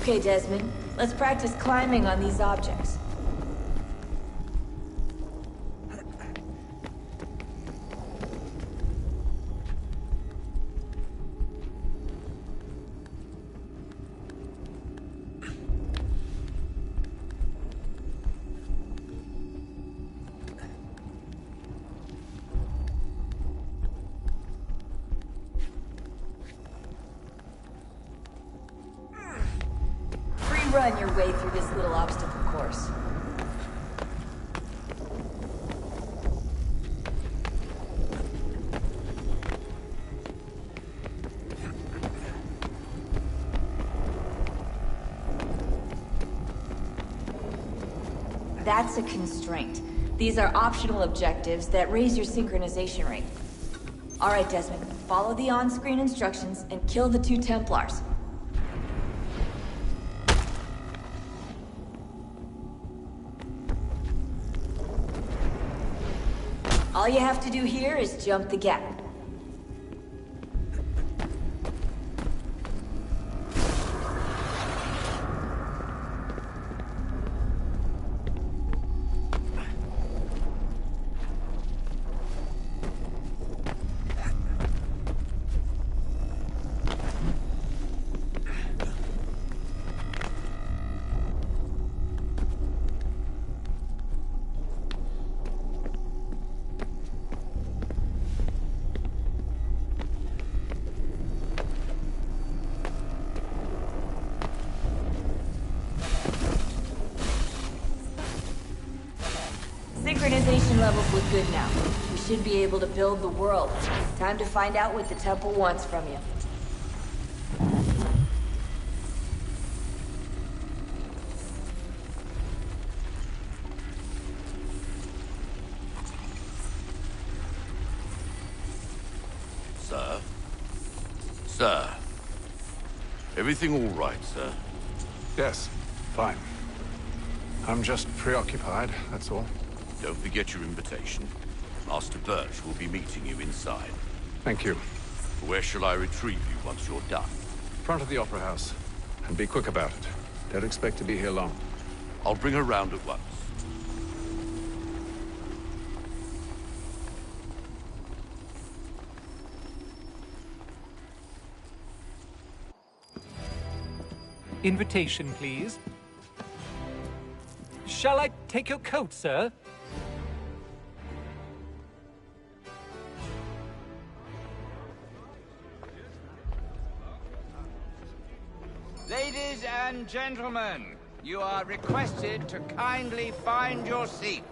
Okay, Desmond. Let's practice climbing on these objects. Run your way through this little obstacle course. That's a constraint. These are optional objectives that raise your synchronization rate. All right, Desmond, follow the on-screen instructions and kill the 2 Templars. All you have to do here is jump the gap. Synchronization levels look good now. We should be able to build the world. Time to find out what the temple wants from you. Sir? Sir? Everything all right, sir? Yes, fine. I'm just preoccupied, that's all. Don't forget your invitation. Master Birch will be meeting you inside. Thank you. Where shall I retrieve you once you're done? Front of the Opera House. And be quick about it. Don't expect to be here long. I'll bring her round at once. Invitation, please. Shall I take your coat, sir? Ladies and gentlemen, you are requested to kindly find your seats.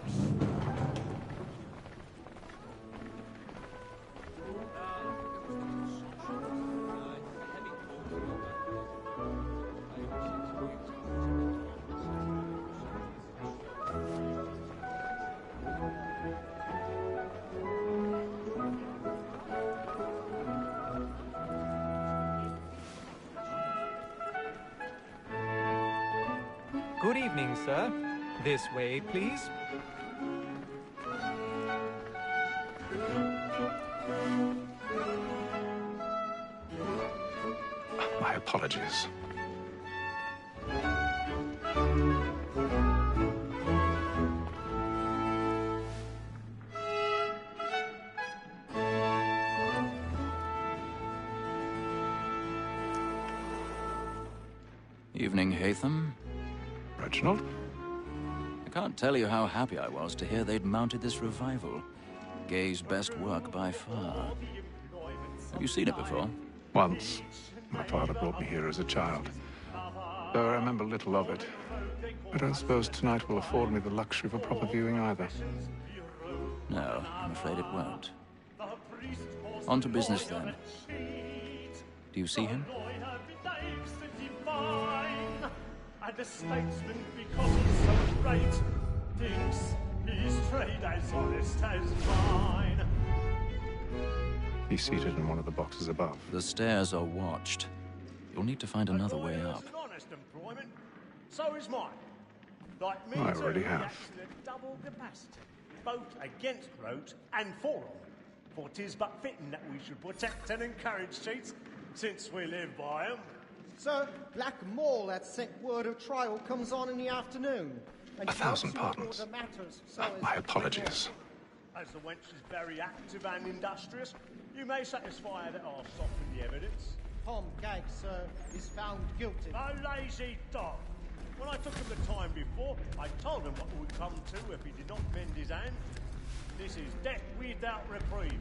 Good evening, sir. This way, please. My apologies. Evening, Hatham. Reginald? I can't tell you how happy I was to hear they'd mounted this revival. Gay's best work by far. Have you seen it before? Once. My father brought me here as a child. Though I remember little of it. I don't suppose tonight will afford me the luxury of a proper viewing either. No, I'm afraid it won't. On to business, then. Do you see him? And a statesman, because he's so great, thinks his trade as honest as mine. He's seated in one of the boxes above. The stairs are watched. You'll need to find another way up. An honest employment, so is mine. Like me I too, already he have. acts at double capacity, both against rogues and for them. For 'tis but fitting that we should protect and encourage cheats, since we live by 'em. Sir, Black Mall at sent word of trial comes on in the afternoon. And 1,000 pardons. Matters, so My apologies. As the wench is very active and industrious, you may satisfy her that I'll soften the evidence. Tom Gag, sir, is found guilty. A lazy dog! When I took him the time before, I told him what would come to if he did not bend his hand. This is death without reprieve.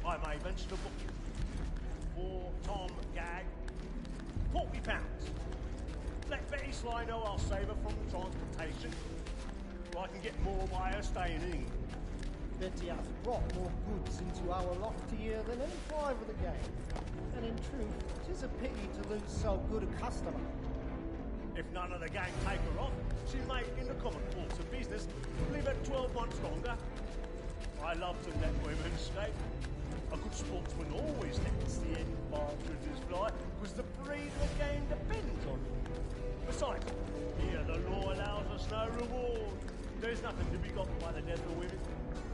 I may venture to book you. For Tom Gag, £40. Let Betty Sly know I'll save her from transportation, or I can get more by her staying in England. Betty hath brought more goods into our loft here than any five of the gang. And in truth, 'tis a pity to lose so good a customer. If none of the gang take her off, she may, in the common course of business, live at 12 months longer. I love to let women escape. A good sportsman always lets the end partridges fly, because the breed of the game depends on it. Besides, here the law allows us no reward. There's nothing to be got by the death of women,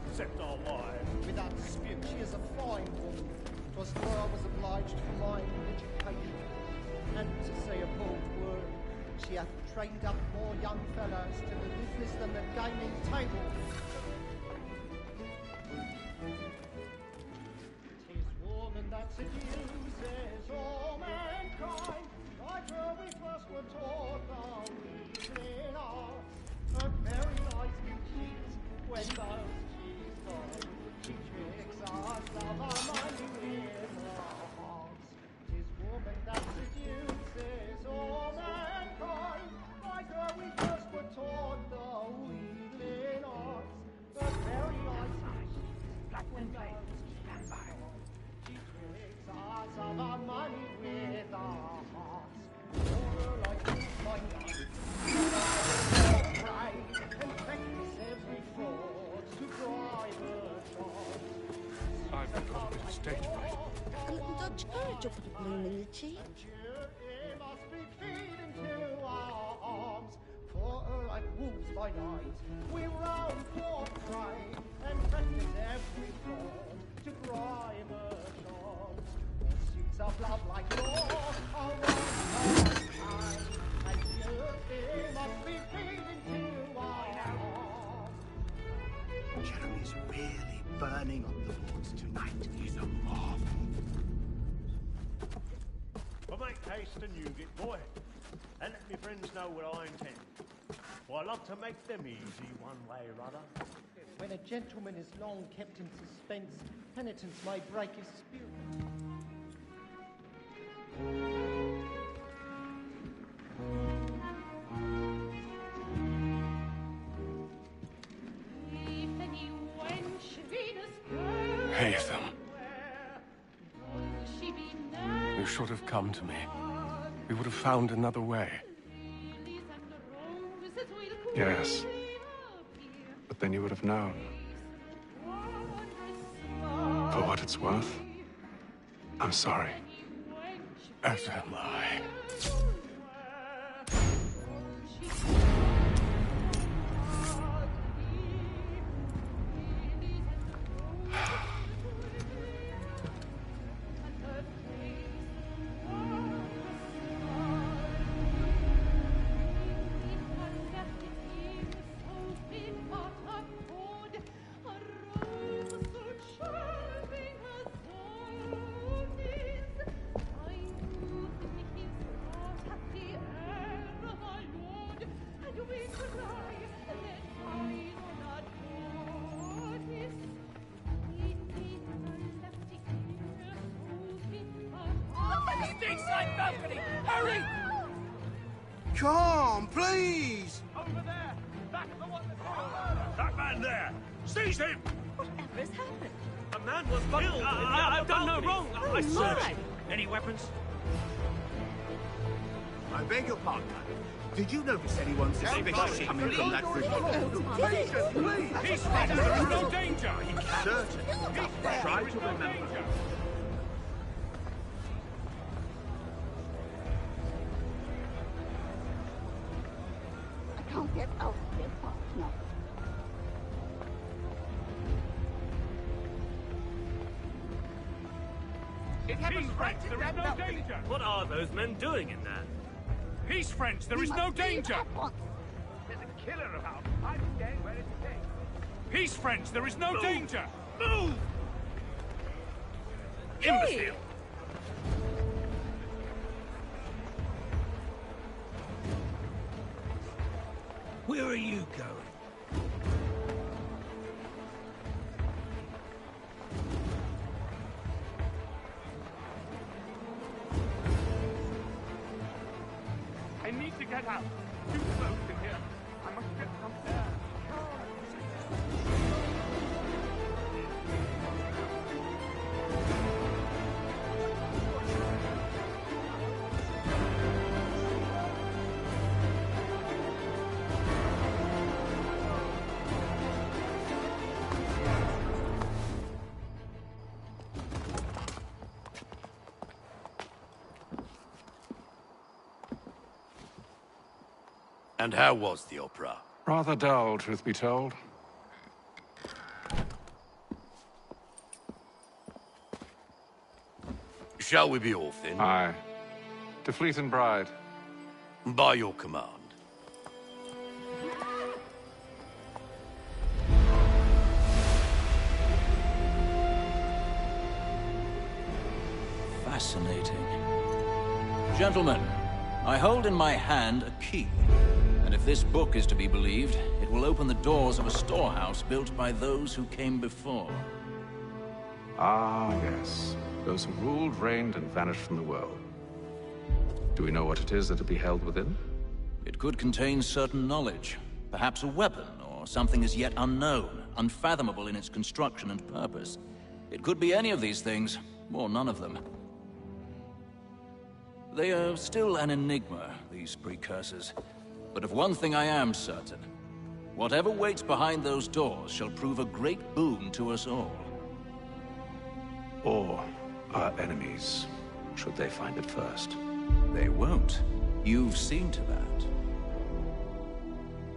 except our wives. Without dispute, she is a fine woman. 'Twas for I was obliged for my education. And to say a bold word, she hath trained up more young fellows to the business than the gaming table. 'Tis woman that seduces all mankind, like her we first were taught the reason of. Her very eyes do cheat when those she's gone. She tricks us of our money with her hearts. 'Tis woman that seduces all mankind, like her we first were taught the wheedling arts. Her very eyes do cheat when those she's gone. She tricks us of our money with our hearts. For her like my life, and practice every fraud to bribe her charms. I've got a bit of stage fright. A little Dutch courage will put a bloom in the cheek. It must be feed into our arms. For her like wolves by night, we roam for prey and practice every fraud to bribe her charms. Pursuits of love like yours are one time, and it must be feed into our arms. Jeremy's really burning on the boards tonight. He's a marvel. But make haste and you get boy, and let me friends know what I intend. For I love to make them easy one way or other. When a gentleman is long kept in suspense, penitence may break his spirit. Haytham. You should have come to me. We would have found another way. Yes. But then you would have known. For what it's worth, I'm sorry. As am I. Hurry! Come, please! Over there! Back of the one that man there! Seize him! Whatever has happened? A man was killed! I've done no wrong! I searched! Any weapons? I beg your pardon. Did you notice anyone suspicious coming from that bridge? He's fine! There is no danger! Certainly. Try to remember. I can't get out of here fast enough. It happens right in that balcony. What are those men doing in there? Peace, friends. There is no danger. There's a killer about. I'm staying where it's safe. Peace, friends. There is no danger. Move! Imbecile! Where are you going? I need to get out. Too close in here. I must get some air. And how was the opera? Rather dull, truth be told. Shall we be off then? Aye. To Fleet and Bride. By your command. Fascinating. Gentlemen, I hold in my hand a key. And if this book is to be believed, it will open the doors of a storehouse built by those who came before. Ah, yes. Those who ruled, reigned, and vanished from the world. Do we know what it is that will be held within? It could contain certain knowledge. Perhaps a weapon, or something as yet unknown, unfathomable in its construction and purpose. It could be any of these things, or none of them. They are still an enigma, these precursors. But of one thing I am certain. Whatever waits behind those doors shall prove a great boon to us all. Or our enemies, should they find it first. They won't. You've seen to that.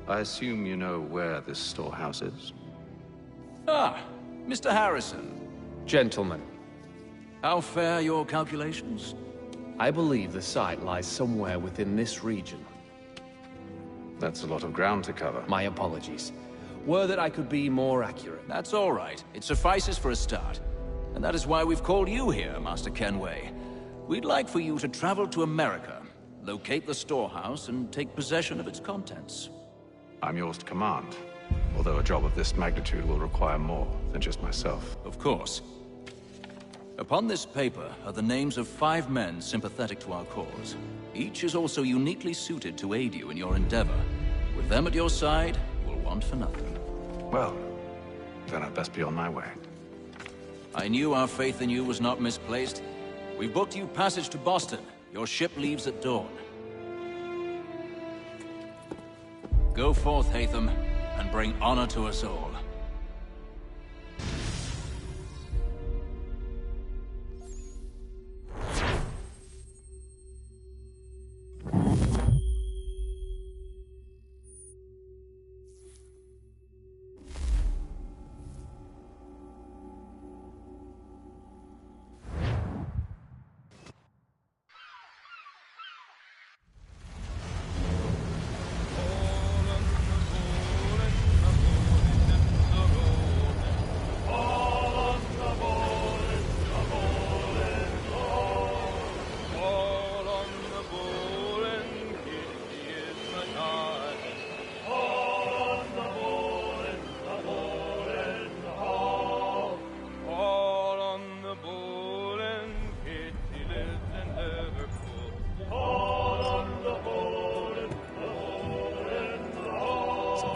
I assume you know where this storehouse is? Ah, Mr. Harrison. Gentlemen, How fare your calculations? I believe the site lies somewhere within this region. That's a lot of ground to cover. My apologies. Were that I could be more accurate. That's all right. It suffices for a start. And that is why we've called you here, Master Kenway. We'd like for you to travel to America, locate the storehouse, and take possession of its contents. I'm yours to command, although a job of this magnitude will require more than just myself. Of course. Upon this paper are the names of 5 men sympathetic to our cause. Each is also uniquely suited to aid you in your endeavor. With them at your side, you will want for nothing. Well, then I'd best be on my way. I knew our faith in you was not misplaced. We've booked you passage to Boston. Your ship leaves at dawn. Go forth, Hatham, and bring honor to us all.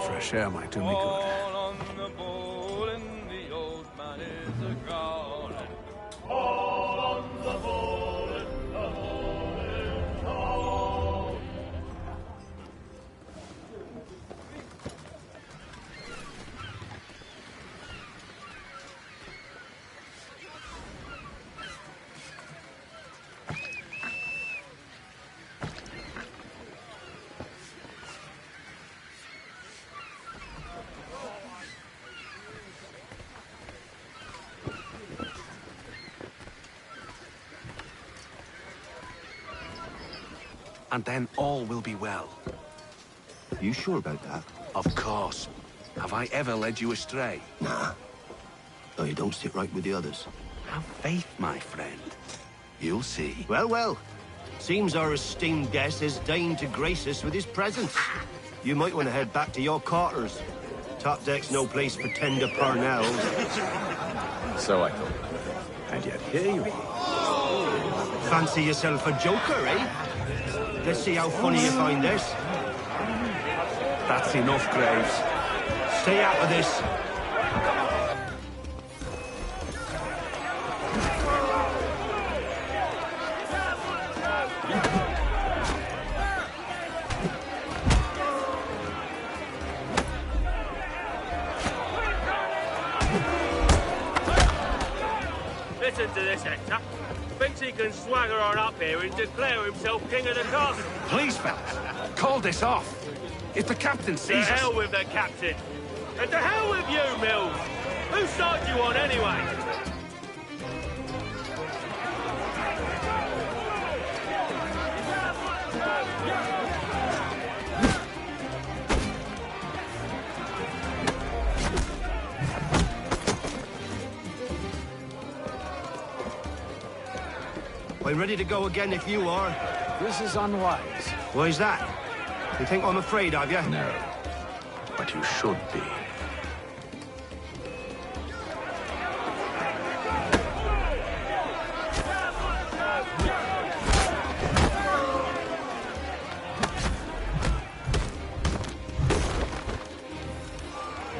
Fresh air might do me good. and then all will be well. You sure about that? Of course. Have I ever led you astray? Nah. Though you don't sit right with the others. Have faith, my friend. You'll see. Well, well. Seems our esteemed guest has deigned to grace us with his presence. You might want to head back to your quarters. Top deck's no place for tender parnells. So I thought. And yet here you are. Fancy yourself a joker, eh? Let's see how funny you find this. That's enough, Graves. Stay out of this. Listen to this, Hector. Thinks he can swagger on up here and declare himself king of the castle. Please, fellas, call this off. If the captain sees us... To hell with the captain. And to hell with you, Mills. Whose side you on, anyway? I'm ready to go again if you are. This is unwise. Why's that? You think I'm afraid of you? No. But you should be.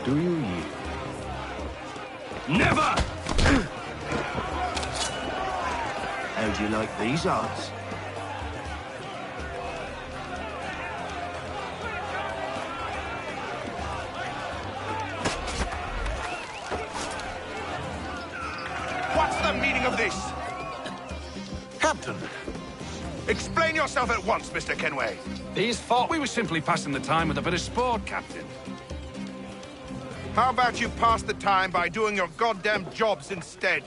Do you yield? Never! How'd you like these odds? What's the meaning of this? Captain! Explain yourself at once, Mr. Kenway. These thought we were simply passing the time with a bit of sport, Captain. How about you pass the time by doing your goddamn jobs instead?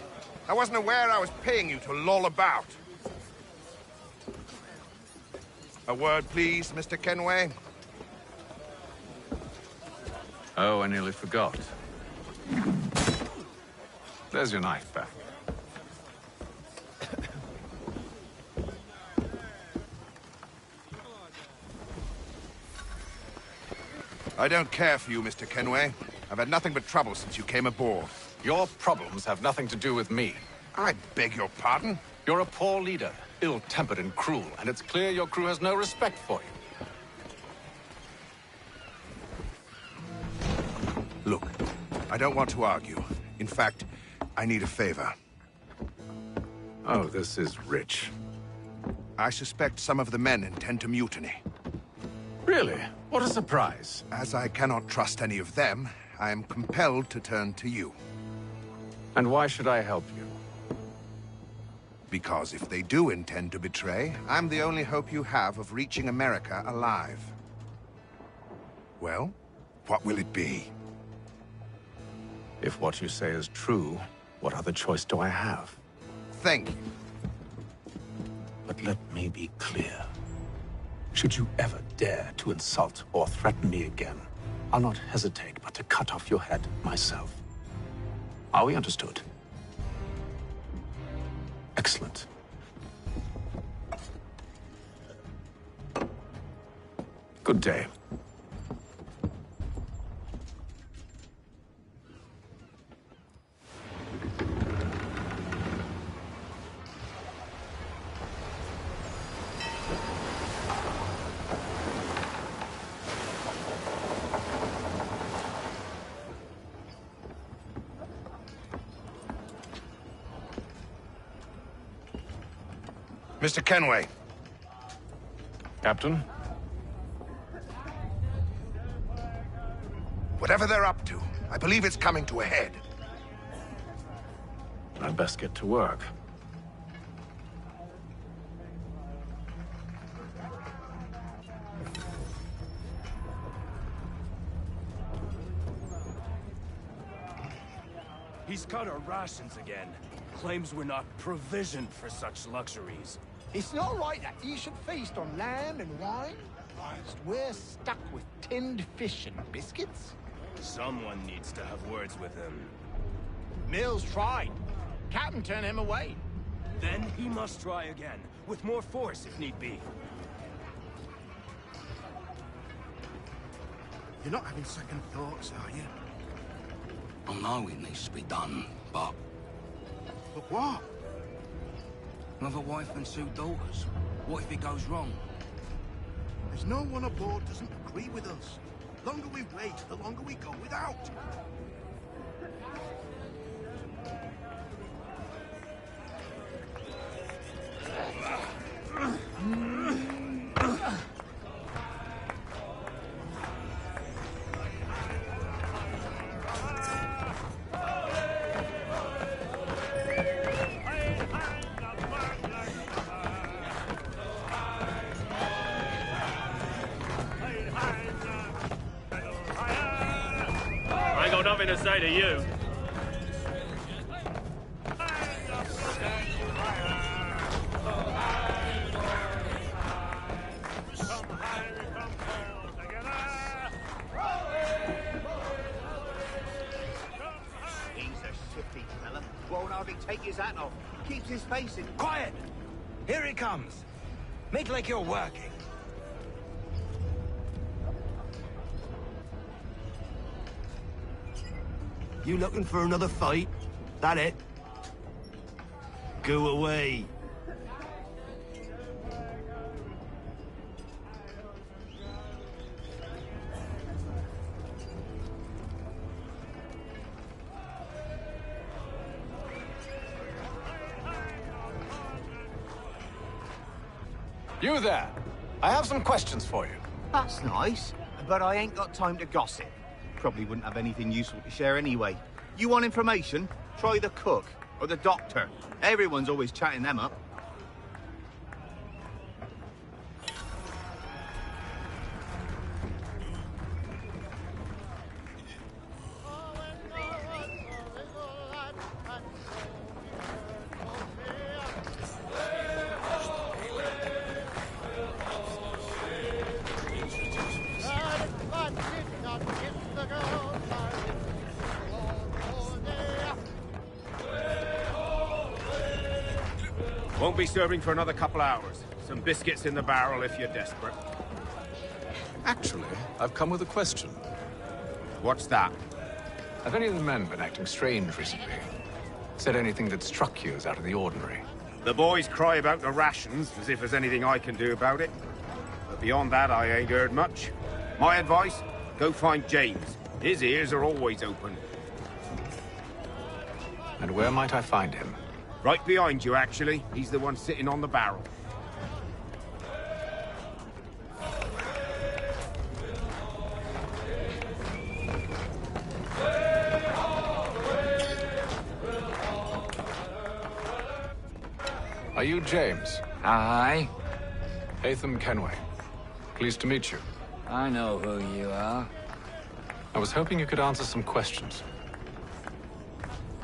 I wasn't aware I was paying you to loll about. A word, please, Mr. Kenway. Oh, I nearly forgot. There's your knife back. I don't care for you, Mr. Kenway. I've had nothing but trouble since you came aboard. Your problems have nothing to do with me. I beg your pardon? You're a poor leader, ill-tempered and cruel, and it's clear your crew has no respect for you. Look, I don't want to argue. In fact, I need a favor. Oh, this is rich. I suspect some of the men intend to mutiny. Really? What a surprise. As I cannot trust any of them, I am compelled to turn to you. And why should I help you? Because if they do intend to betray, I'm the only hope you have of reaching America alive. Well, what will it be? If what you say is true, what other choice do I have? Thank you. But let me be clear. Should you ever dare to insult or threaten me again, I'll not hesitate but to cut off your head myself. Are we understood? Excellent. Good day. Mr. Kenway. Captain? Whatever they're up to, I believe it's coming to a head. I'd best get to work. He's cut our rations again. Claims we're not provisioned for such luxuries. It's not right that you should feast on lamb and wine, whilst we're stuck with tinned fish and biscuits. Someone needs to have words with him. Mills tried. Captain turned him away. Then he must try again, with more force if need be. You're not having second thoughts, are you? I know it needs to be done, but... But what? Another wife and 2 daughters. What if it goes wrong? There's no one aboard doesn't agree with us. The longer we wait, the longer we go without. I ain't got nothing to say to you. He's a shifty fella. Won't hardly take his hat off. Keeps his face in. Quiet! Here he comes. Make like you're working. You looking for another fight? That it? Go away. You there. I have some questions for you. That's nice, but I ain't got time to gossip. Probably wouldn't have anything useful to share anyway. You want information? Try the cook or the doctor. Everyone's always chatting them up. Won't be serving for another couple hours. Some biscuits in the barrel if you're desperate. Actually, I've come with a question. What's that? Have any of the men been acting strange recently? Said anything that struck you as out of the ordinary? The boys cry about the rations, as if there's anything I can do about it. But beyond that, I ain't heard much. My advice, go find James. His ears are always open. And where might I find him? Right behind you, actually. He's the one sitting on the barrel. Are you James? Aye. Hatham Kenway. Pleased to meet you. I know who you are. I was hoping you could answer some questions.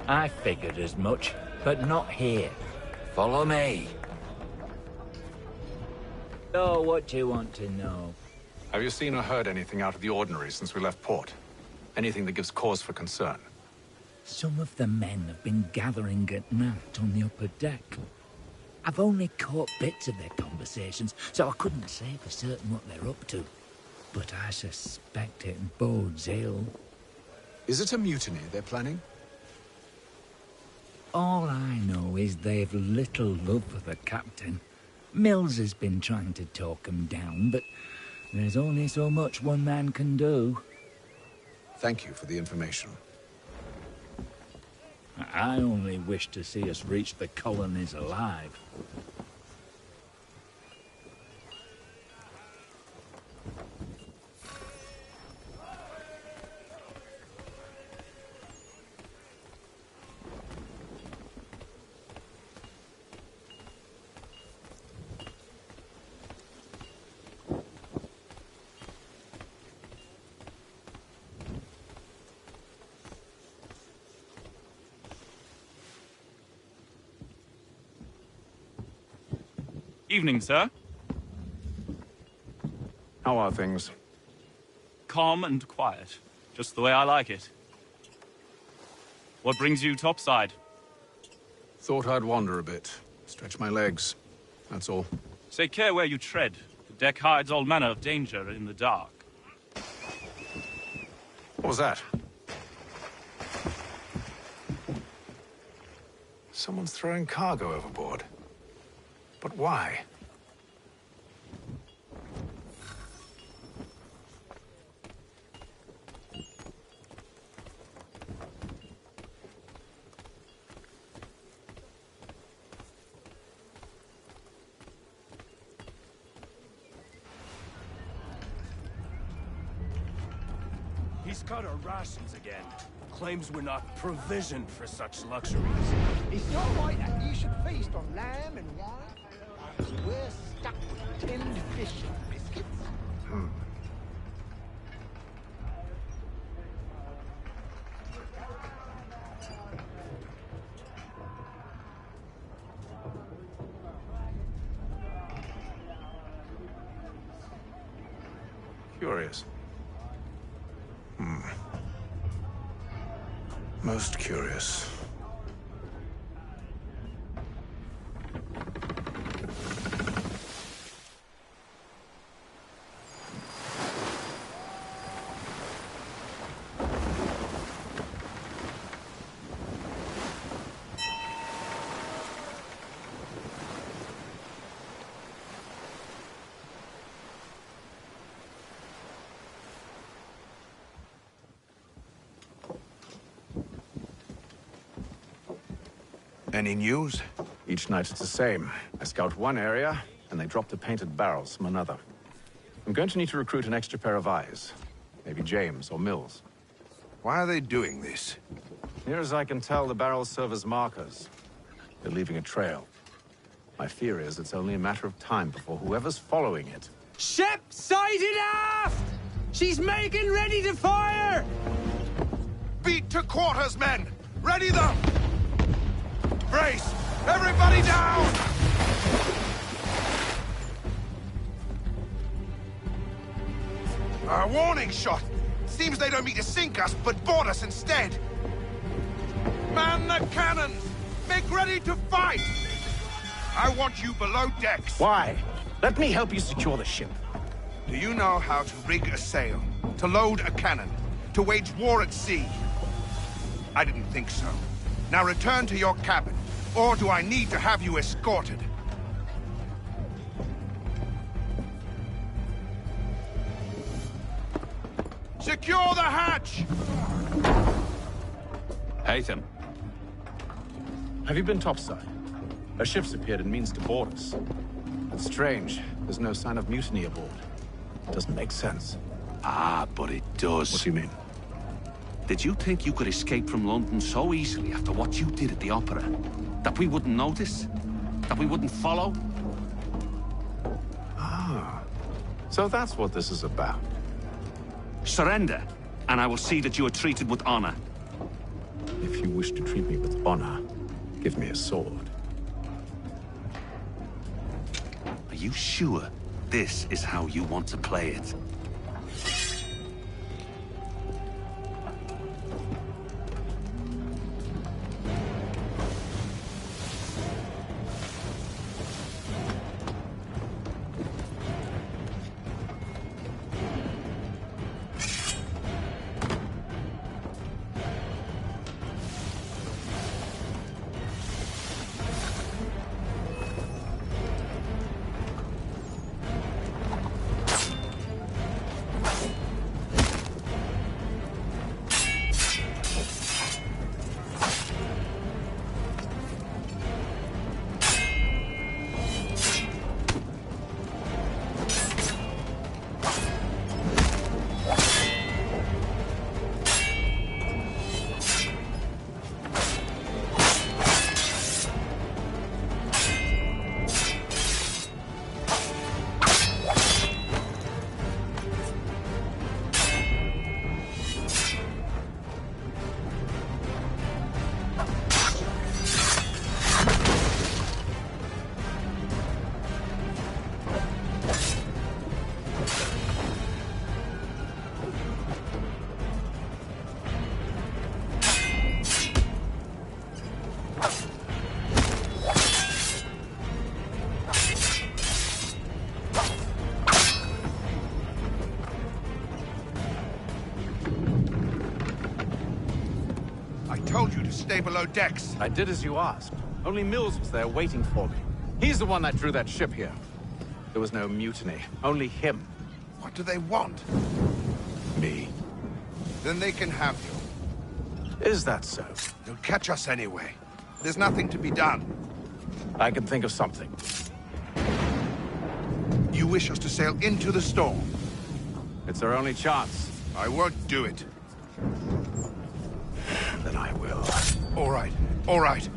I figured as much, but not here. Follow me. So, what do you want to know? Have you seen or heard anything out of the ordinary since we left port? Anything that gives cause for concern? Some of the men have been gathering at night on the upper deck. I've only caught bits of their conversations, so I couldn't say for certain what they're up to. But I suspect it bodes ill. Is it a mutiny they're planning? All I know is they've little love for the captain. Mills has been trying to talk him down, but there's only so much one man can do. Thank you for the information. I only wish to see us reach the colonies alive. Evening, sir. How are things? Calm and quiet. Just the way I like it. What brings you topside? Thought I'd wander a bit. Stretch my legs. That's all. Take care where you tread. The deck hides all manner of danger in the dark. What was that? Someone's throwing cargo overboard. But why? He's cut our rations again. Claims we're not provisioned for such luxuries. It's not right that you should feast on lamb and wine. We're stuck with tinned fish and biscuits. Curious. Most curious. Any news? Each night it's the same. I scout one area, and they drop the painted barrels from another. I'm going to need to recruit an extra pair of eyes. Maybe James or Mills. Why are they doing this? Near as I can tell, the barrels serve as markers. They're leaving a trail. My fear is it's only a matter of time before whoever's following it... Ship sighted aft! She's making ready to fire! Beat to quarters, men! Ready them! Brace! Everybody down! A warning shot! Seems they don't mean to sink us, but board us instead! Man the cannons! Make ready to fight! I want you below decks. Why? Let me help you secure the ship. Do you know how to rig a sail? To load a cannon? To wage war at sea? I didn't think so. Now return to your cabin. Or do I need to have you escorted? Secure the hatch! Haytham. Have you been topside? A ship's appeared and means to board us. It's strange. There's no sign of mutiny aboard. It doesn't make sense. Ah, but it does. What do you mean? Did you think you could escape from London so easily after what you did at the opera? That we wouldn't notice? That we wouldn't follow? Ah. So that's what this is about. Surrender, and I will see that you are treated with honor. If you wish to treat me with honor, give me a sword. Are you sure this is how you want to play it? stay below decks. I did as you asked. Only Mills was there waiting for me. He's the one that drew that ship here. There was no mutiny, only him. What do they want? Me. Then they can have you. Is that so? You'll catch us anyway. There's nothing to be done. I can think of something. You wish us to sail into the storm? It's our only chance. I won't do it. Then I will. All right, all right.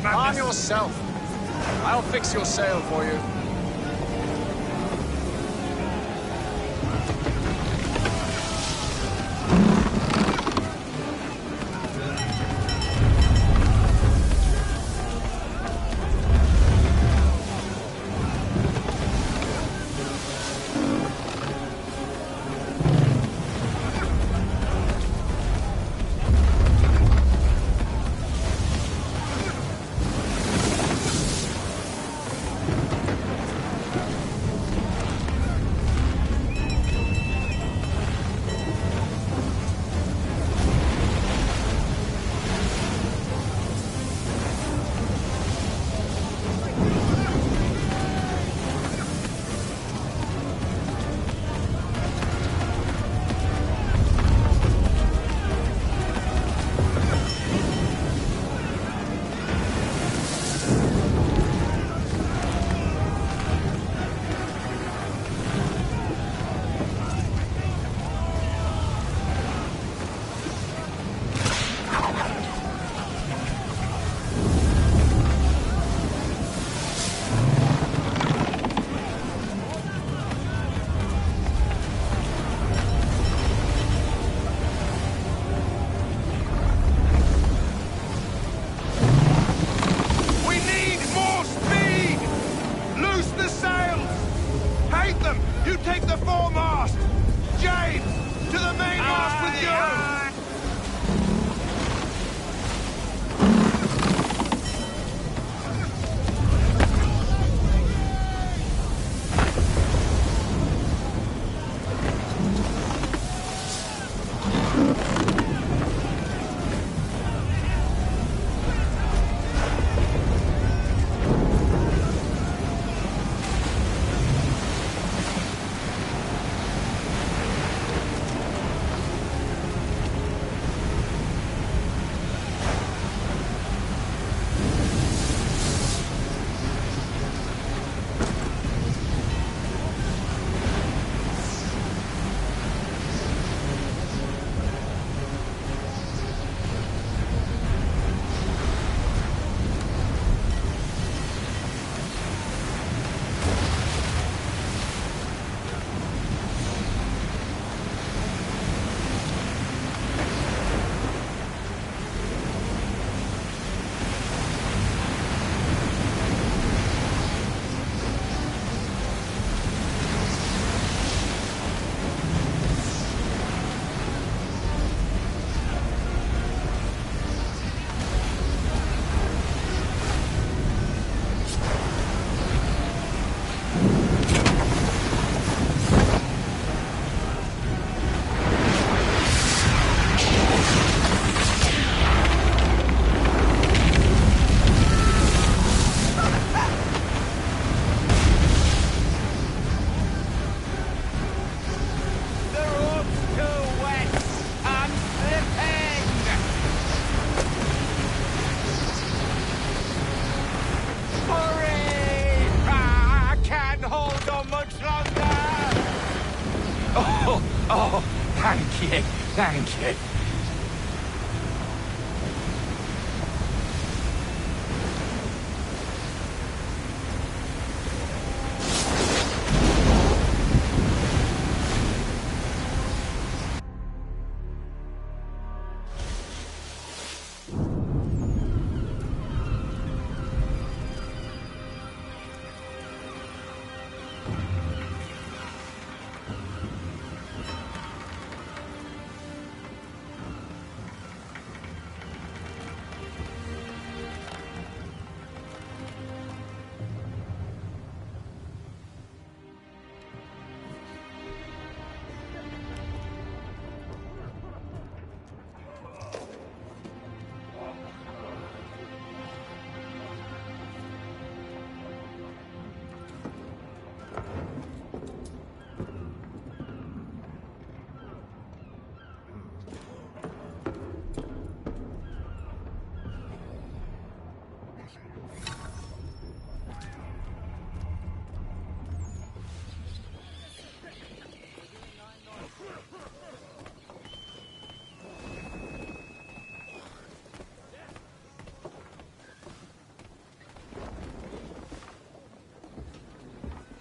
Arm yourself. I'll fix your sail for you. Oh, thank you, thank you.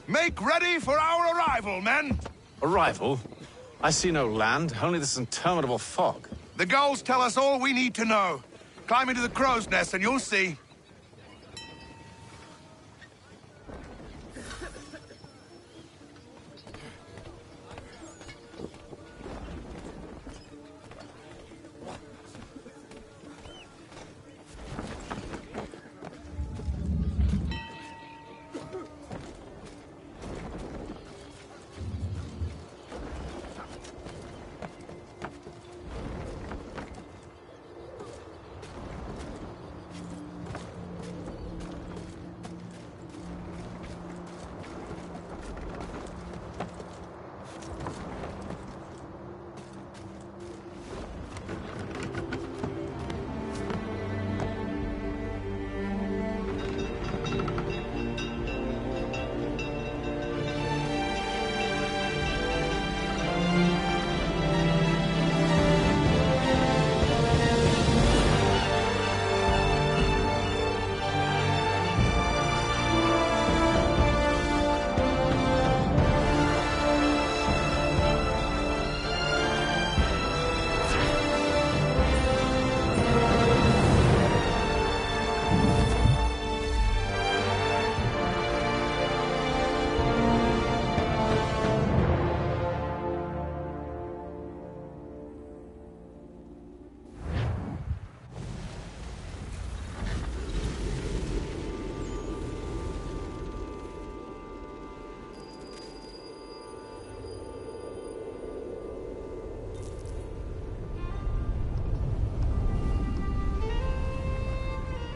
Make ready for our arrival, men! Arrival? I see no land, only this interminable fog. The gulls tell us all we need to know. Climb into the crow's nest and you'll see.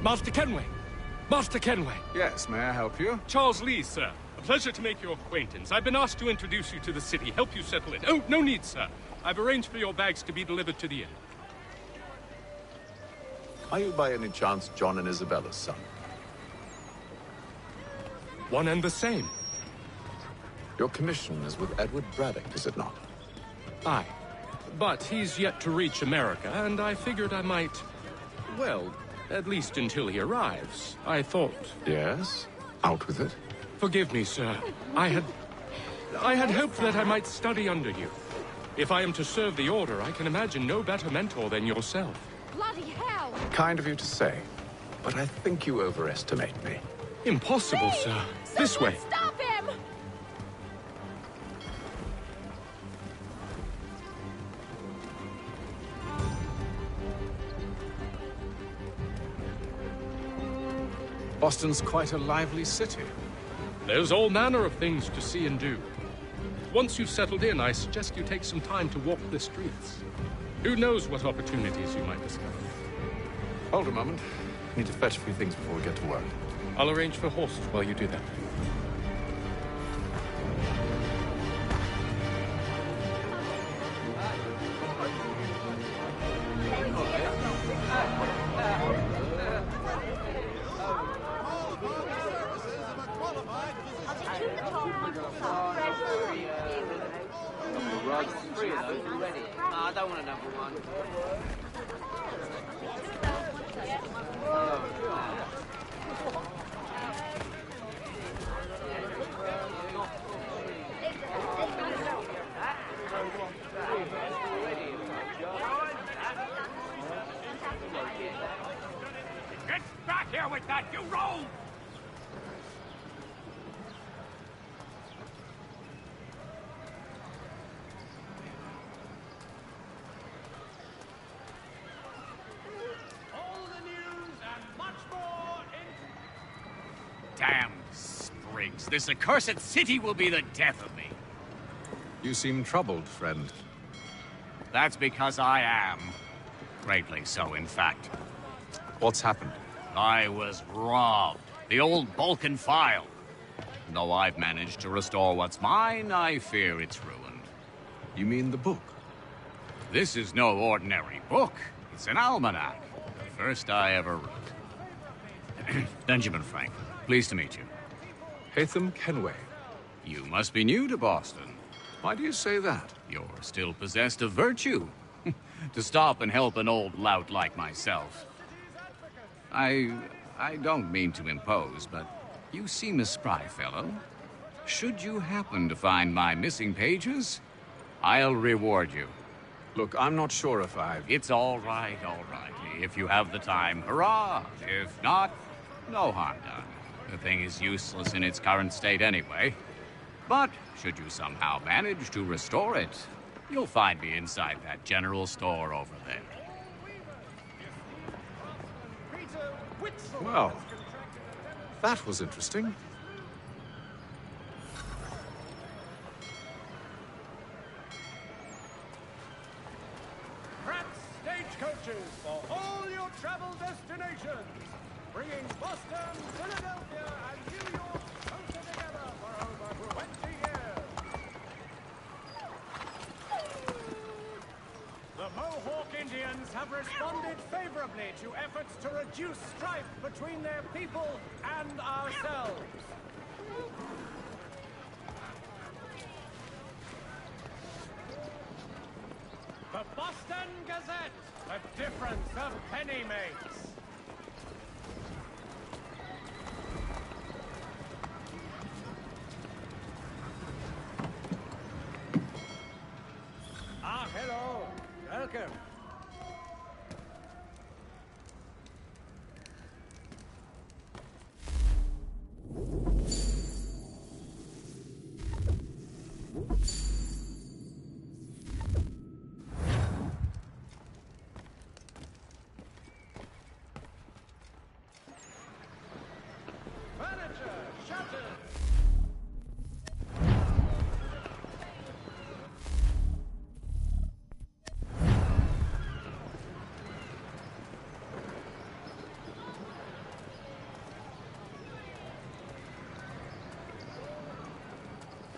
Master Kenway! Master Kenway! Yes, may I help you? Charles Lee, sir. A pleasure to make your acquaintance. I've been asked to introduce you to the city, help you settle in. Oh, no need, sir. I've arranged for your bags to be delivered to the inn. Are you by any chance John and Isabella's son? One and the same. Your commission is with Edward Braddock, is it not? Aye. But he's yet to reach America, and I figured I might... well, at least until he arrives, I thought. Yes? Out with it. Forgive me, sir. I had hoped that I might study under you. If I am to serve the Order, I can imagine no better mentor than yourself. Bloody hell! Kind of you to say, but I think you overestimate me. Impossible, sir. This way. Stop him! Boston's quite a lively city. There's all manner of things to see and do. Once you've settled in, I suggest you take some time to walk the streets. Who knows what opportunities you might discover. Hold a moment. I need to fetch a few things before we get to work. I'll arrange for horses while you do that. I don't want another one. Get back here with that, you rogue! Damn sprigs. This accursed city will be the death of me. You seem troubled, friend. That's because I am. Greatly so, in fact. What's happened? I was robbed. The old Balkan file. Though I've managed to restore what's mine, I fear it's ruined. You mean the book? This is no ordinary book. It's an almanac. The first I ever wrote. Benjamin Frank. Pleased to meet you. Haytham Kenway. You must be new to Boston. Why do you say that? You're still possessed of virtue. To stop and help an old lout like myself. I don't mean to impose, but you seem a spry fellow. Should you happen to find my missing pages, I'll reward you. Look, I'm not sure if I've... It's all right. If you have the time, hurrah! If not, no harm done. The thing is useless in its current state anyway. But should you somehow manage to restore it, you'll find me inside that general store over there. Well, that was interesting. Stagecoaches for all your travel destinations, bringing Boston, Philadelphia, and New York closer together for over 20 years. The Mohawk Indians have responded favorably to efforts to reduce strife between their people and ourselves. The Boston Gazette, a difference of penny makes. Ah, hello. Welcome.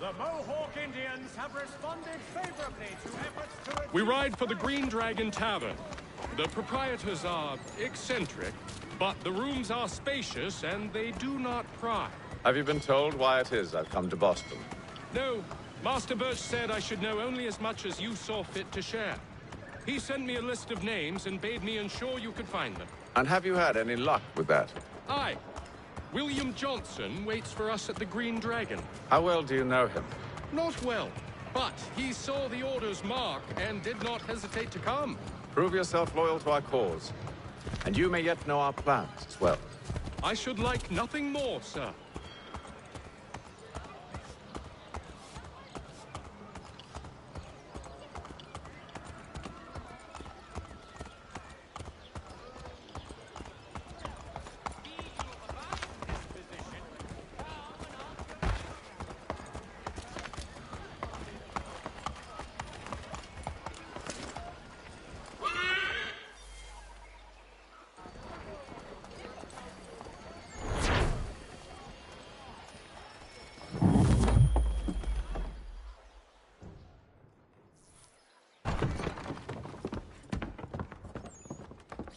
The Mohawk Indians have responded favorably to efforts to... We ride for the Green Dragon Tavern. The proprietors are eccentric, but the rooms are spacious and they do not pry. Have you been told why it is I've come to Boston? No, Master Birch said I should know only as much as you saw fit to share. He sent me a list of names and bade me ensure you could find them. And have you had any luck with that? Aye. William Johnson waits for us at the Green Dragon. How well do you know him? Not well, but he saw the order's mark and did not hesitate to come. Prove yourself loyal to our cause. And you may yet know our plans as well. I should like nothing more, sir.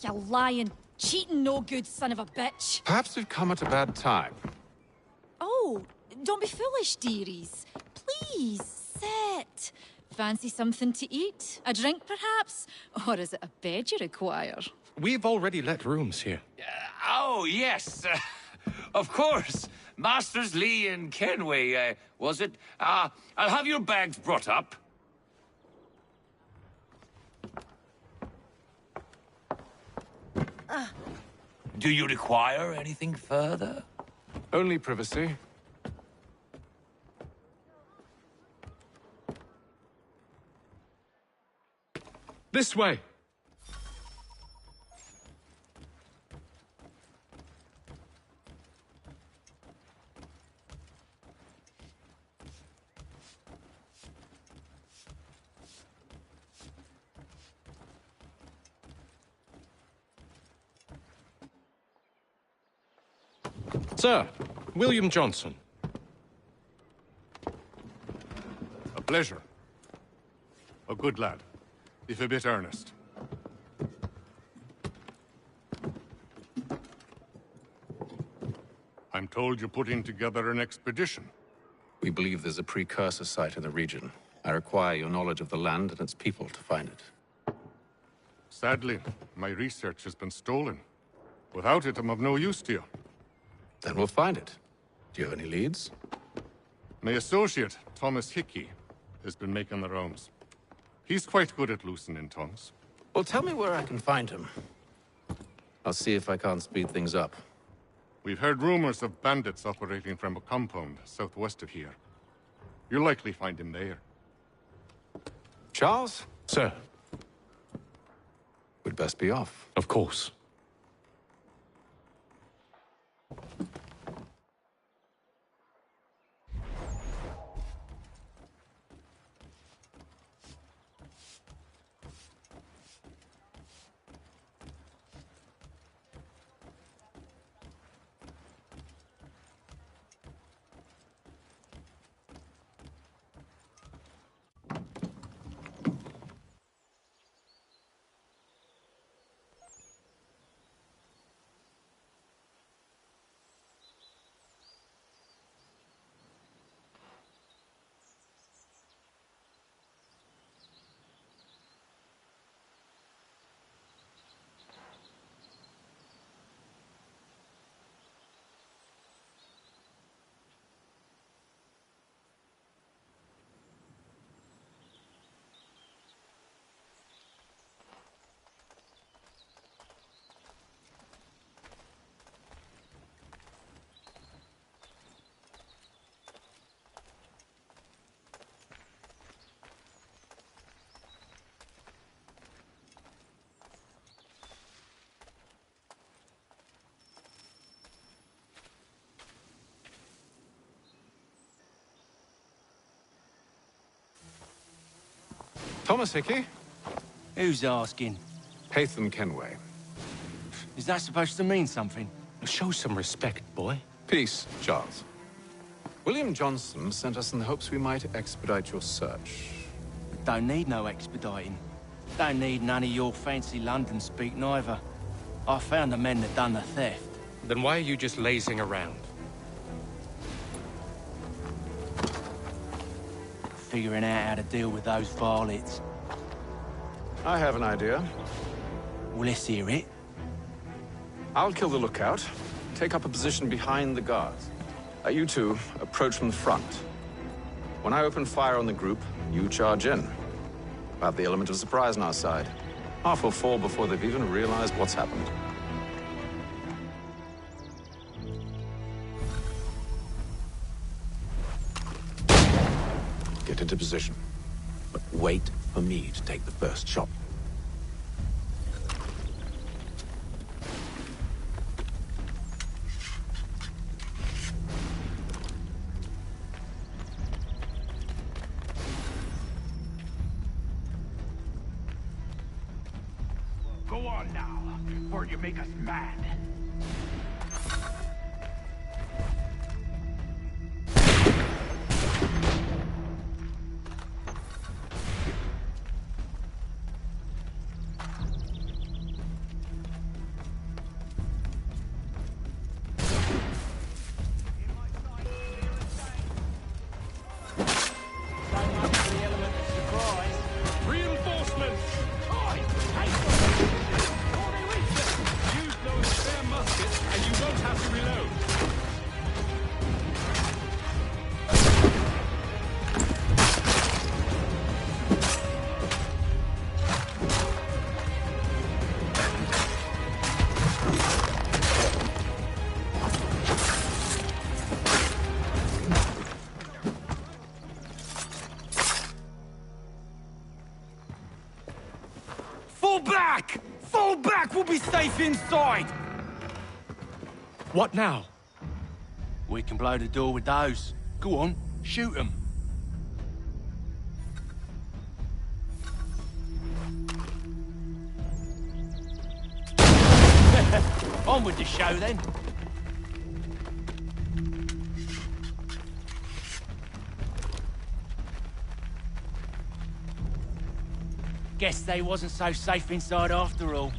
You lying, cheating, no good son of a bitch. Perhaps we've come at a bad time. Oh, don't be foolish, dearies. Please, sit. Fancy something to eat? A drink, perhaps? Or is it a bed you require? We've already let rooms here. Oh, yes. Of course. Masters Lee and Kenway, was it? I'll have your bags brought up. Do you require anything further? Only privacy. This way. Sir, William Johnson. A pleasure. A good lad, if a bit earnest. I'm told you're putting together an expedition. We believe there's a precursor site in the region. I require your knowledge of the land and its people to find it. Sadly, my research has been stolen. Without it, I'm of no use to you. Then we'll find it. Do you have any leads? My associate, Thomas Hickey, has been making the rounds. He's quite good at loosening tongues. Well, tell me where I can find him. I'll see if I can't speed things up. We've heard rumors of bandits operating from a compound southwest of here. You'll likely find him there. Charles? Sir. We'd best be off. Of course. Thomas Hickey? Who's asking? Haytham Kenway. Is that supposed to mean something? Show some respect, boy. Peace, Charles. William Johnson sent us in the hopes we might expedite your search. Don't need no expediting. Don't need none of your fancy London speak neither. I found the men that done the theft. Then why are you just lazing around? Figuring out how to deal with those varlets. I have an idea. Well, let's hear it. I'll kill the lookout, take up a position behind the guards. You two approach from the front. When I open fire on the group, you charge in. We'll have the element of surprise on our side. Half will fall before they've even realized what's happened. Get into position. But wait for me to take the first shot. Go on now, before you make us mad. Fall back! Fall back! We'll be safe inside! What now? We can blow the door with those. Go on, shoot them. On with the show, then. Guess they wasn't so safe inside after all.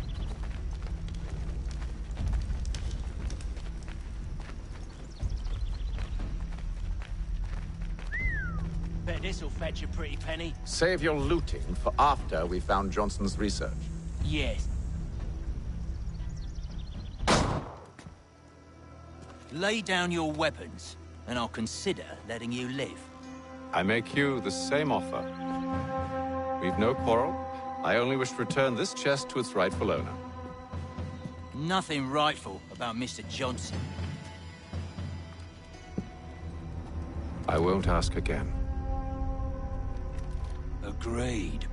Bet this'll fetch a pretty penny. Save your looting for after we found Johnson's research. Yes. Lay down your weapons. and I'll consider letting you live. I make you the same offer. We've no quarrel. I only wish to return this chest to its rightful owner. Nothing rightful about Mr. Johnson. I won't ask again. Agreed.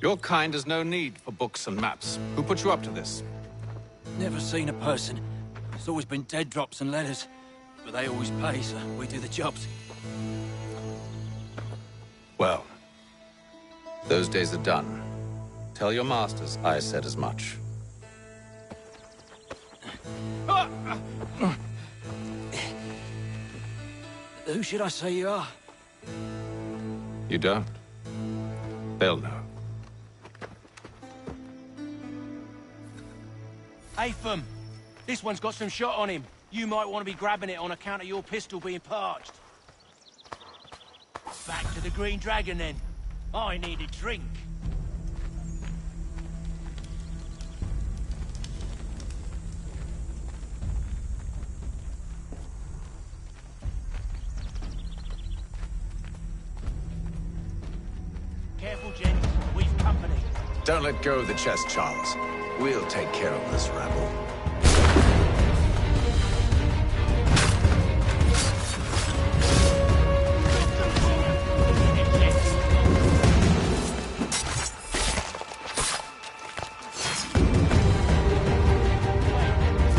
Your kind has no need for books and maps. Who put you up to this? Never seen a person. It's always been dead drops and letters. But they always pay, so we do the jobs. Well, those days are done. Tell your masters I said as much. Who should I say you are? You don't. They'll know. Atham, this one's got some shot on him. You might want to be grabbing it on account of your pistol being parched. Back to the Green Dragon, then. I need a drink. Careful, gents. We've company. Don't let go of the chest, Charles. We'll take care of this rabble.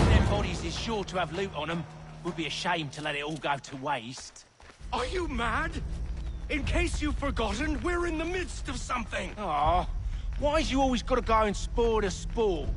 Them bodies is sure to have loot on them. Would be a shame to let it all go to waste. Are you mad? In case you've forgotten, we're in the midst of something. Aw, why's you always got to go and spoil the sport?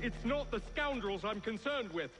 It's not the scoundrels I'm concerned with.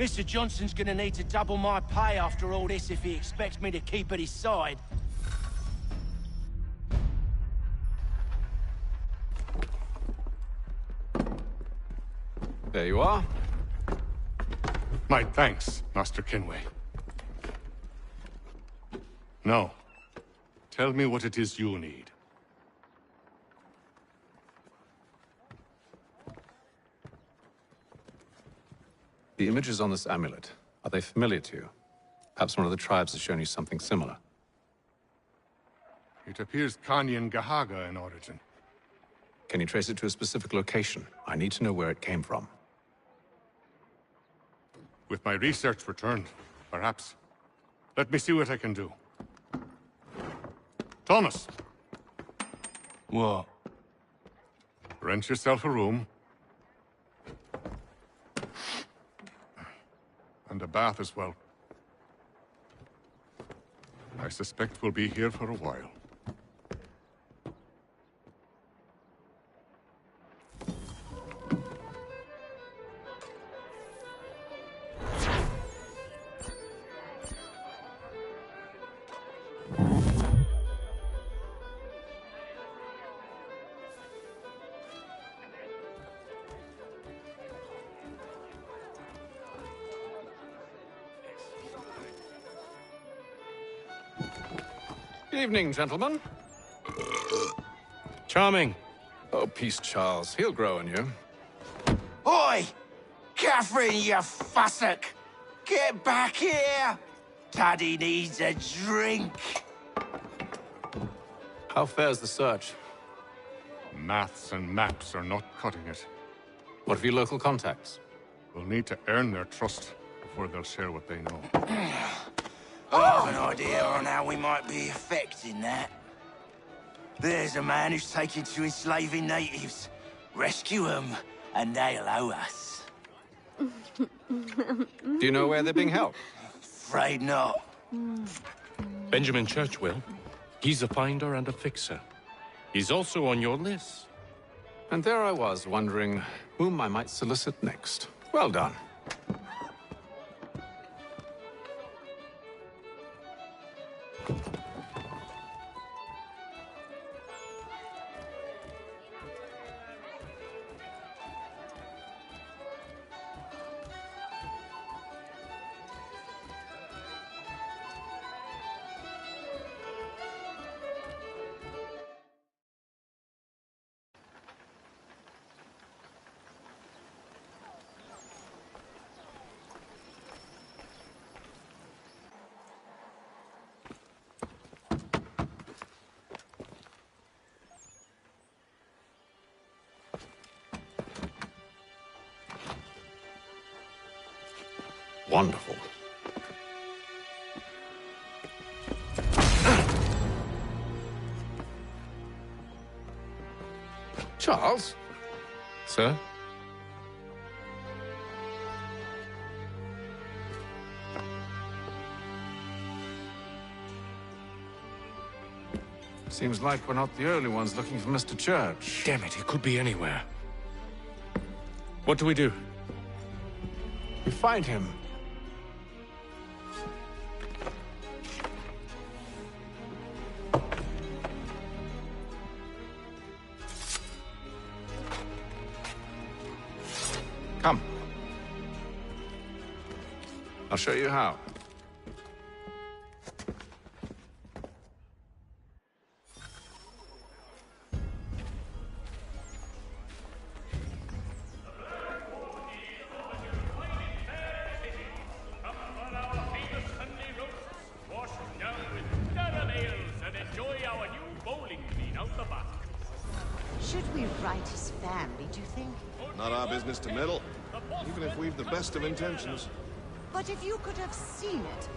Mr. Johnson's gonna need to double my pay after all this if he expects me to keep at his side. There you are. My thanks, Master Kenway. Now, tell me what it is you need. The images on this amulet, are they familiar to you? Perhaps one of the tribes has shown you something similar. It appears Kanyan Gahaga in origin. Can you trace it to a specific location? I need to know where it came from. With my research returned, perhaps. Let me see what I can do. Thomas! What? Rent yourself a room. And a bath as well. I suspect we'll be here for a while. Good evening, gentlemen. Charming. Oh, peace, Charles. He'll grow on you. Oi! Catherine, you fussock! Get back here! Daddy needs a drink. How fares the search? Maths and maps are not cutting it. What of your local contacts? We'll need to earn their trust before they'll share what they know. I have an idea on how we might be affecting that. There's a man who's taken to enslaving natives. Rescue them, and they'll owe us. Do you know where they're being held? Afraid not. Benjamin Church will. He's a finder and a fixer. He's also on your list. And there I was, wondering whom I might solicit next. Well done. Wonderful. Charles? Sir? Seems like we're not the only ones looking for Mr. Church. Damn it, he could be anywhere. What do we do? We find him. Come. I'll show you how. Should we write his family, do you think? Not our business to meddle, even if we've the best of intentions. But if you could have seen it,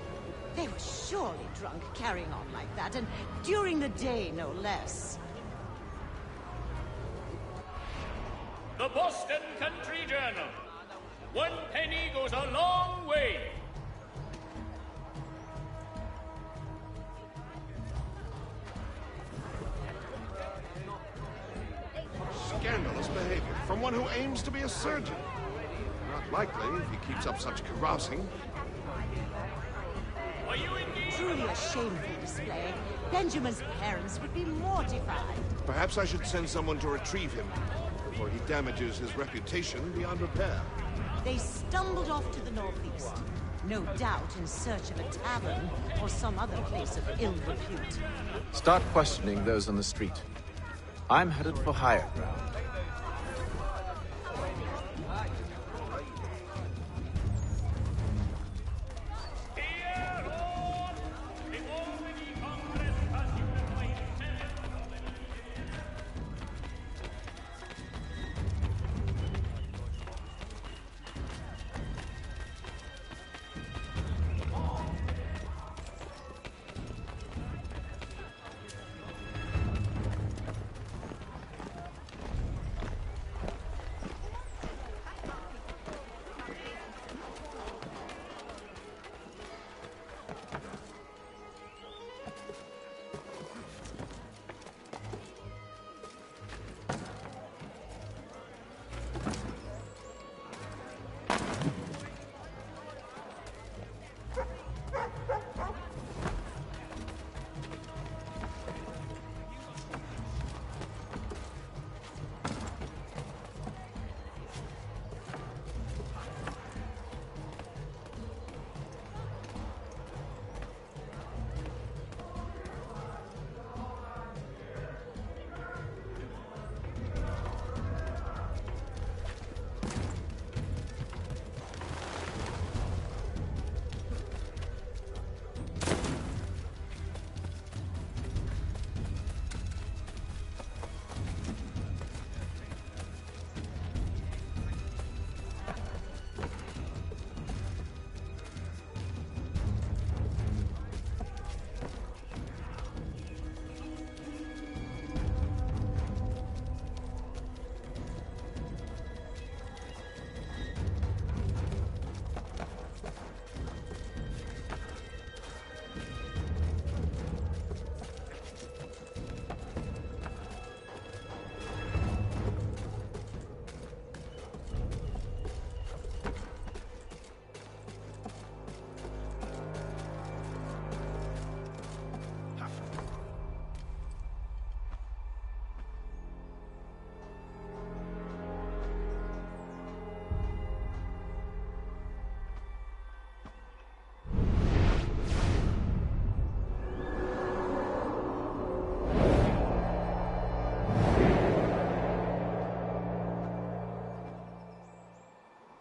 they were surely drunk carrying on like that, and during the day, no less. The Boston Country Journal. 1 penny goes a long way. Scandalous behavior from one who aims to be a surgeon. Not Likely, if he keeps up such carousing. Truly a shameful display. Benjamin's parents would be mortified. Perhaps I should send someone to retrieve him before he damages his reputation beyond repair. They stumbled off to the northeast, no doubt in search of a tavern or some other place of ill repute. Start questioning those on the street. I'm headed for higher ground.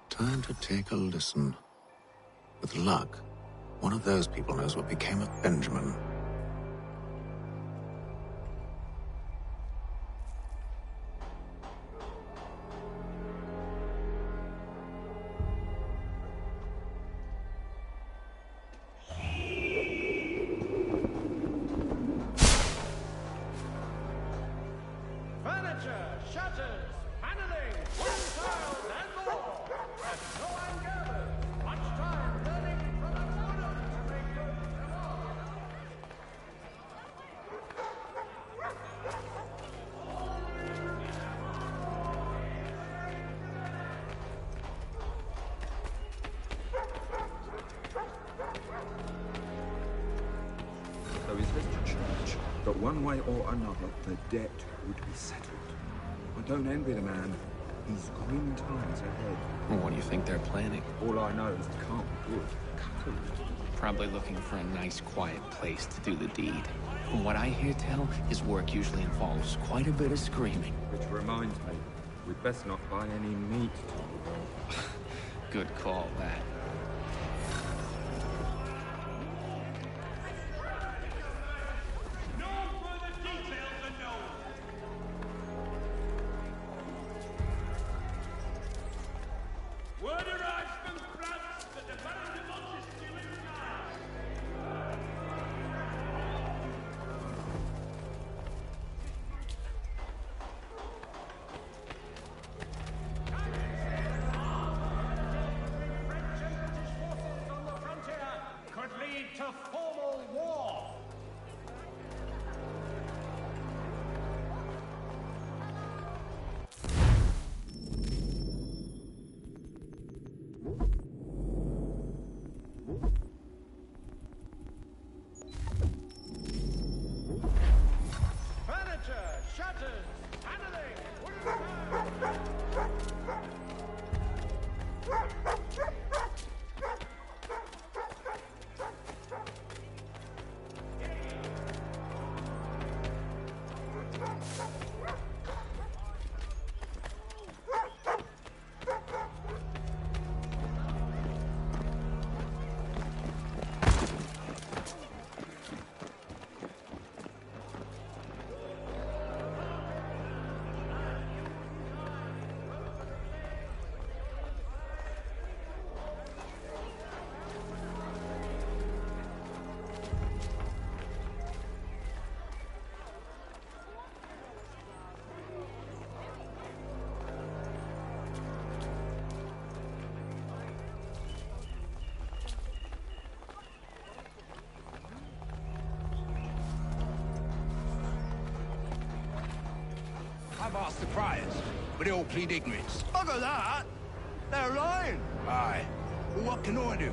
Time to take a listen. With luck, one of those people knows what became of Benjamin. Furniture, shutters, paneling, wind tiles, and more. And so I'm gathered. Much time learning from a modern to make good tomorrow. So he says to church that one way or another the debt would be settled. I don't envy the man. He's grim times ahead. Well, what do you think they're planning? All I know is it can't be good. Cuckold. Probably looking for a nice, quiet place to do the deed. From what I hear tell, his work usually involves quite a bit of screaming. Which reminds me, we'd best not buy any meat to the world. Good call, that. Word arrives from France that the Baron de Mont is still inside. French Furniture, shutters, paneling. I've asked the criers, but they all plead ignorance. Bugger that! They're lying! Aye. Well, what can I do?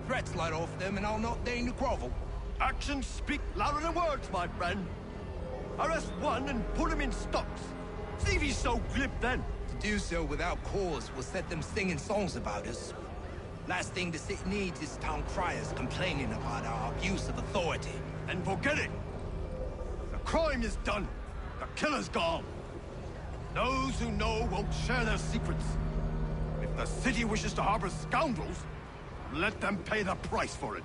Threats light off them and I'll not deign to grovel. Actions speak louder than words, my friend. Arrest one and put him in stocks. See if he's so glib then. To do so without cause will set them singing songs about us. Last thing the city needs is town criers complaining about our abuse of authority. Then forget it. The crime is done. The killer's gone. Those who know won't share their secrets. If the city wishes to harbor scoundrels, let them pay the price for it.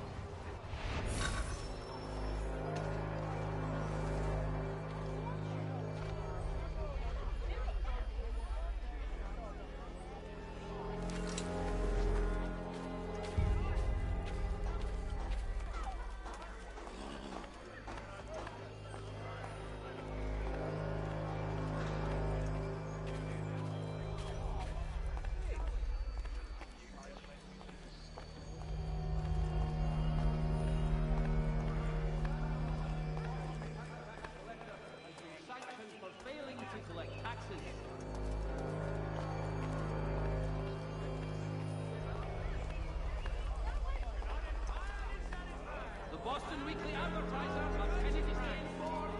Boston Weekly Advertiser of Kennedy State Ford.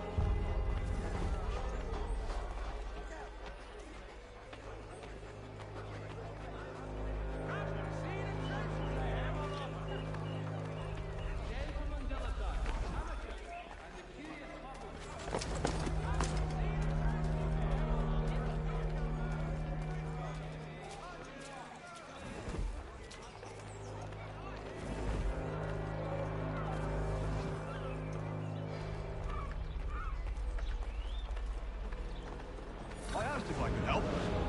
I asked if I could help,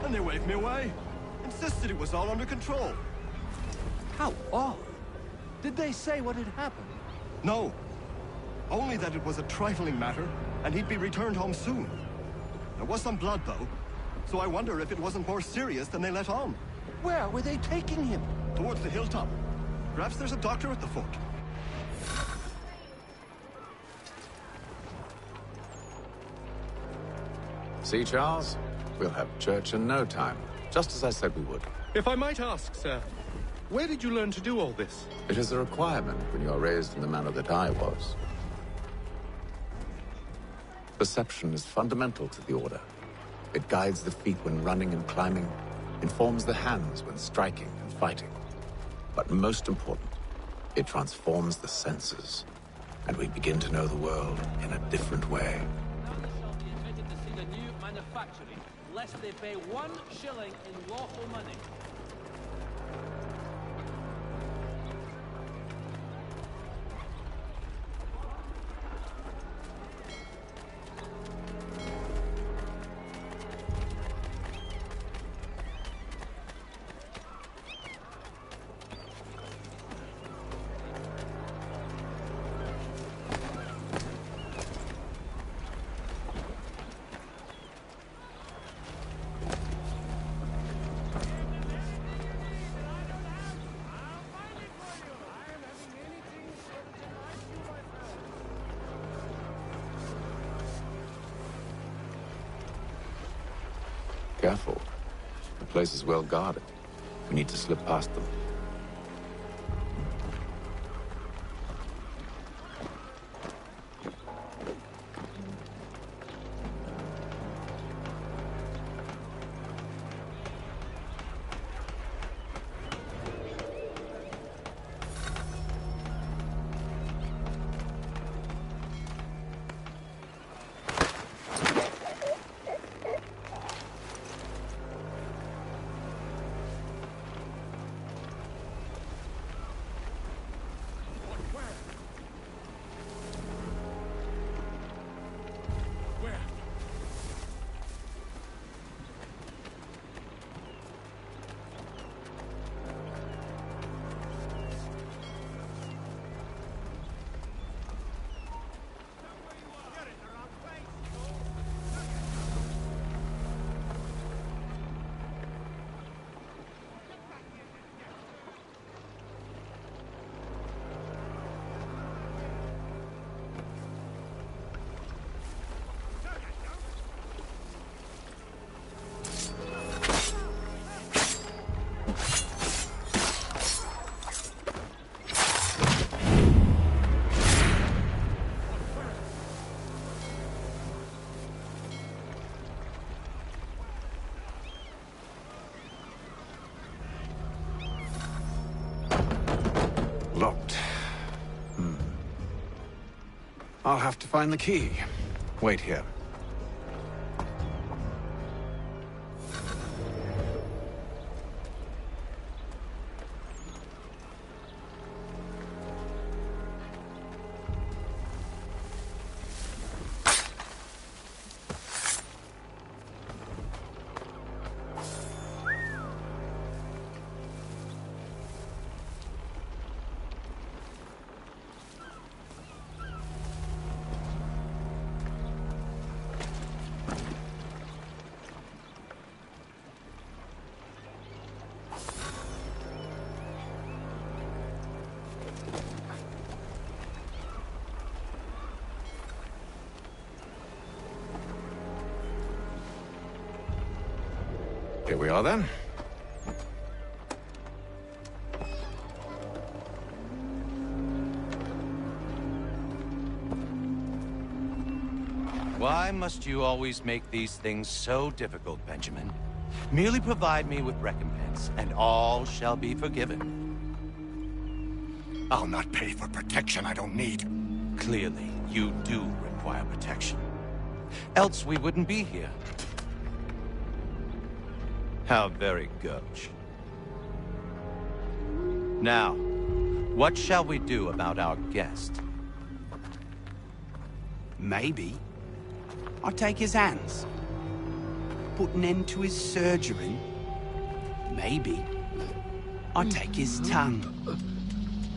and they waved me away. Insisted it was all under control. How odd. Did they say what had happened? No. Only that it was a trifling matter, and he'd be returned home soon. There was some blood, though, so I wonder if it wasn't more serious than they let on. Where were they taking him? Towards the hilltop. Perhaps there's a doctor at the foot. See, Charles? We'll have church in no time, just as I said we would. If I might ask, sir, where did you learn to do all this? It is a requirement when you are raised in the manner that I was. Perception is fundamental to the Order. It guides the feet when running and climbing, informs the hands when striking and fighting. But most important, it transforms the senses, and we begin to know the world in a different way. The new manufacturing, lest they pay 1 shilling in lawful money. Careful. The place is well guarded. We need to slip past them. I'll have to find the key. Wait here. Here we are, then. Why must you always make these things so difficult, Benjamin? Merely provide me with recompense, and all shall be forgiven. I'll not pay for protection I don't need. Clearly, you do require protection. Else we wouldn't be here. How very gauche. Now, what shall we do about our guest? Maybe I'll take his hands. Put an end to his surgery. Maybe I'll take his tongue.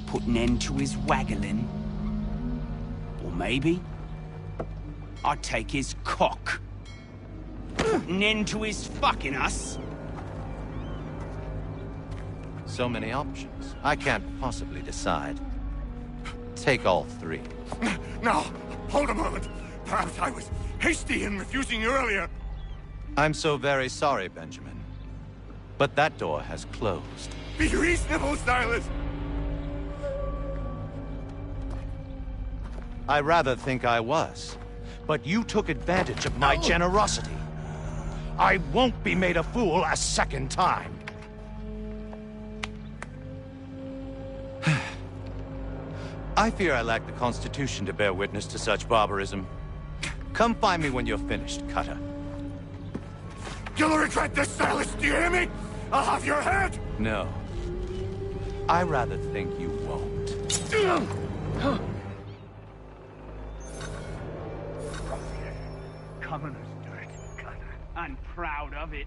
Put an end to his waggling. Or maybe I'll take his cock. Put an end to his fucking us. So many options. I can't possibly decide. Take all three. Now, hold a moment. Perhaps I was hasty in refusing you earlier. I'm so very sorry, Benjamin. But that door has closed. Be reasonable, Silas. I rather think I was. But you took advantage of my generosity. I won't be made a fool a second time. I fear I lack the constitution to bear witness to such barbarism. Come find me when you're finished, Cutter. You'll regret this, Silas, do you hear me? I'll have your head! No. I rather think you won't. Commoner's dirt, Cutter. I'm proud of it.